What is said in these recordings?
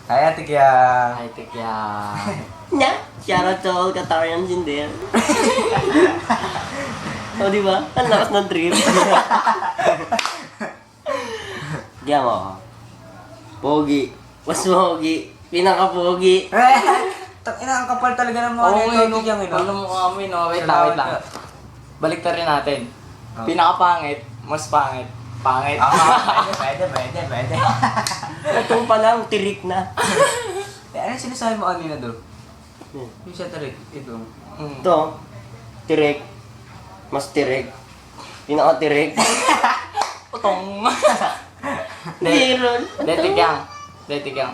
Hi, Ate Kiang. Hi, Tikya. Nya, shoutout to all Qatarians in there. O, di ba? Ang lakas ng trip. Diyan mo. Pogi. Mas pogi. Pinaka-pogi. Ina, ang kapal talaga ng mga Oo, Ate Kiang, eh, no? Ano mo kami, no? Wait lang. Balik rin natin. Pinakapangit, mas pangit. Pangit. Pwede. Ito pa lang, tirik na. Ano sinasabi mo kanina doon? Yung siya tarik, ito. Ito, tirik. Mas tirik. Pinaka-tirik. Utong. Meron. Tikyang.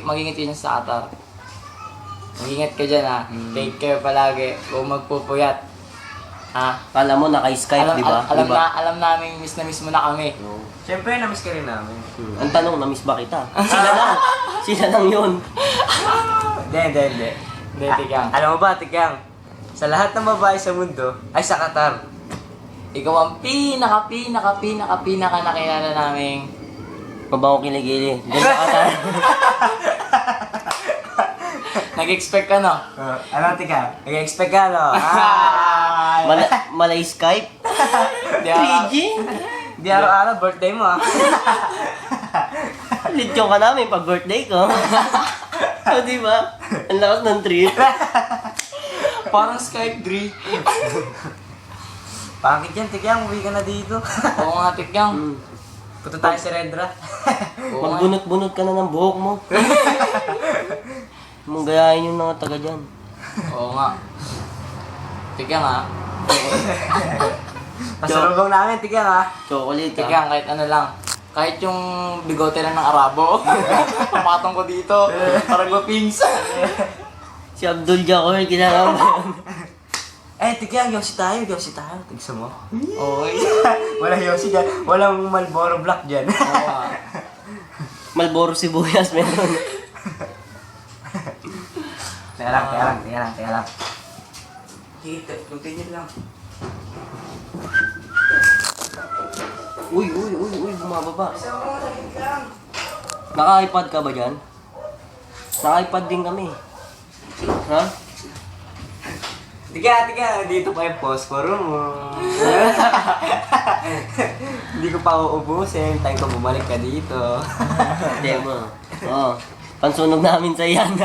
Mag-ingat yun sa Qatar. Mag-ingat ka dyan, ha. Take care palagi. Huwag magpupuyat. Ha? Kala mo naka-Skype, di ba? Alam namin, miss na miss mo na kami. Siyempre, namiss ka rin namin. Ang tanong, na-miss ba kita? Sila lang. Sila lang yun. Hindi. Hindi, Tikyang. Alam mo ba, Tikyang? Sa lahat ng babae sa mundo, ay sa Qatar. Ikaw ang pinaka nakilala namin. Mabango kiligili. Ganda ka ta. Nag-expect ka, no? Ano, Tikyang? Nag-expect ka, no? Malay Skype? 3G? Di araw-araw, birthday mo, ah. Lityo ka namin pag birthday ko. O, di ba? Ang lakas ng trip. Parang Skype 3. Pangit yan, Tikyang. Uwi ka na dito. Oo nga, Tikyang. Punta tayo sa Redra. Magbunot-bunot ka na ng buhok mo. Mong gayahin yung mga taga dyan. Oo nga. Tikyang, ha? Pasalubong namin, Tikyang, ha? Chocolate ka. Tikyang, kahit ano lang. Kahit yung bigote lang ng Arabo. Papatong ko dito. Parang mapings. Si Abdul Jacor, kilala mo. Tikyang, Yossi tayo. Tigsa mo. Okay. Wala Yossi dyan. Walang Marlboro Black dyan. Oo nga. Malboro sibuyas meron. Teka lang. Dito, continue lang. Uy, bumababa. Naka-iPad ka ba dyan? Naka-iPad din kami. Ha? Tiga, dito pa yung posporo mo. Hindi ko pa uubusin. Time ko bumalik ka dito. Hindi mo. Oo. Pansunog namin sa iyan.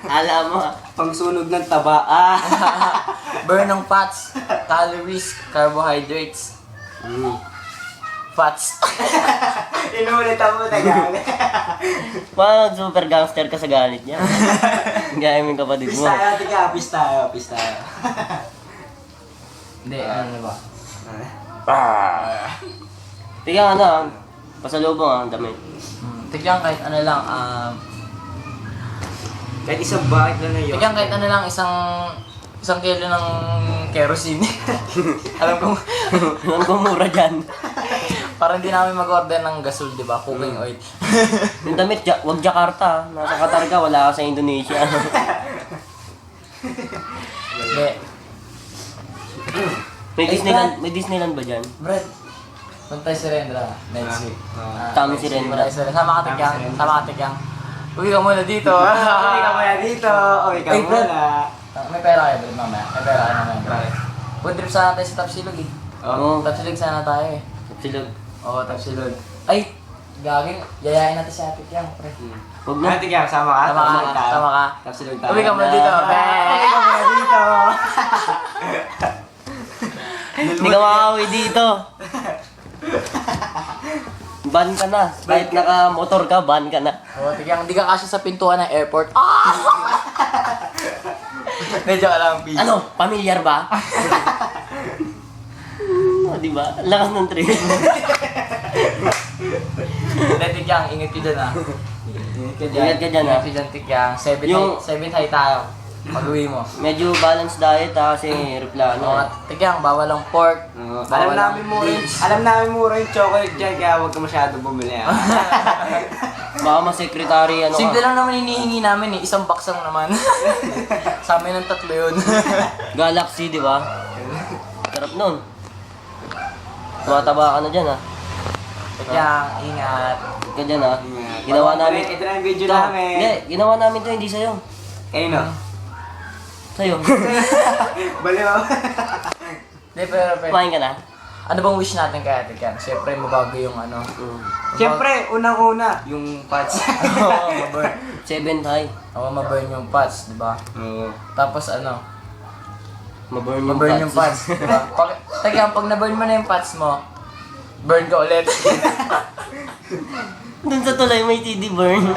Alam mo. Pangsunog ng taba. Burn ng fats, calories, carbohydrates, fats. Inuulitan mo, tagal. Pag super gangster ka sa galit niya. Gaya mo yung kapatid mo. Peace tayo. Hindi, ano ba? Tingnan ano, pasalubong ang damit. Tikyang kahit ano lang, Kahit isang bakit lang na yun. tikyang kahit ano lang, isang kilo ng kerosene. Alam ko, Ang gumura dyan. parang hindi namin mag-order ng gasol, di ba? Cooking oil. Yung damit, wag Jakarta. Nasa Qatar ka, wala ka sa Indonesia. Hindi. May Disneyland ba dyan? Brad, punta si Rendra next week. Tama si Rendra. Sama ka, Tikyang. Uwi ka muna dito. Uwi ka muna dito. Ay, Brad. May pera kayo, Brad, mamaya. May pera kayo mamaya. Food trip sana tayo sa Tapsilog, eh. Oo. Tapsilog sana tayo, eh. Silog. Oo, Tapsilog. Ay, gaging, yayain natin si Ate Tiang, pre. Huwag na. Tiga, sama ka. Sama ka. Tapsilog tayo. Uwi ka muna dito. Uwi ka muna dito. Hindi ka makakauwi dito. Ban ka na. Kahit naka-motor ka, ban ka na. Oo, Tikyang, hindi ka kasya sa pintuan ng airport. Medyo alam, peace. Ano? Pamilyar ba? Di ba? Ang lakas ng trip. Hindi, Tikyang, ingat ka dyan, ah. Ingat ka dyan, ah. Ingat ka dyan, Tikyang. Yung- 7 high tayo. Pag-uwi mo. Medyo balanced diet ha, kasi replano. Oo, Tikyang, bawal ang pork. Alam namin mura yung chocolate dyan, kaya huwag ka masyado bumili. Baka mas-secretary ano Simple ka. lang naman hinihingi namin, eh. Isang box lang naman. Sa amin ng 3 yun. Galaxy, di ba? Sarap nun. Tumataba ka na dyan ha. Yang, ingat. Ikaw dyan ha. Ginawa namin. Ito na yung video Ito, namin. Hindi, ginawa namin to hindi sa'yo. Kayo no? Sa'yo. Baliw ako. Hindi, pero, Kumain ka na? ano bang wish natin kay Ate Ken? Siyempre, mabago yung ano. Siyempre, unang-una, yung patch. Oo, maburn. 7 high. Oo, maburn yung parts, di ba? Oo. Tapos ano, Maburn yung maburn yung parts, di ba? Teka, pag naburn mo na yung parts mo, burn ka ulit. Doon sa tulay may TD burn.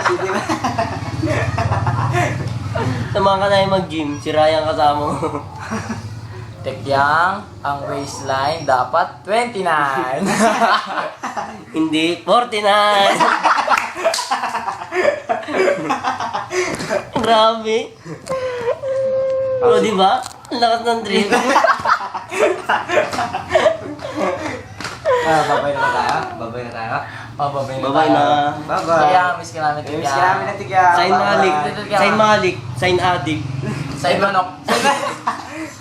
Samahan ka na mag-gym. Si Ryan kasama mo. Tekyang, ang waistline dapat 29. Hindi, 49. Grabe. O, di ba? Ang lakas ng drip. Babay na ba tayo? Babay na tayo? Oh, babay na. Bye-bye na. Bye-bye. Tekyang, miss ka namin, Miss ka namin na Tigya. Sign Malik. Bye-bye. Sign Malik. Sign Addict. Sa manok.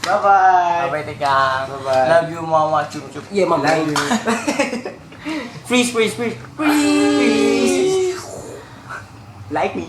Bye-bye. Bye-bye, Tekyang. Bye-bye. Love you, mama. Chup, chup. Yeah, mama. Love you. Freeze, freeze, freeze. Like me.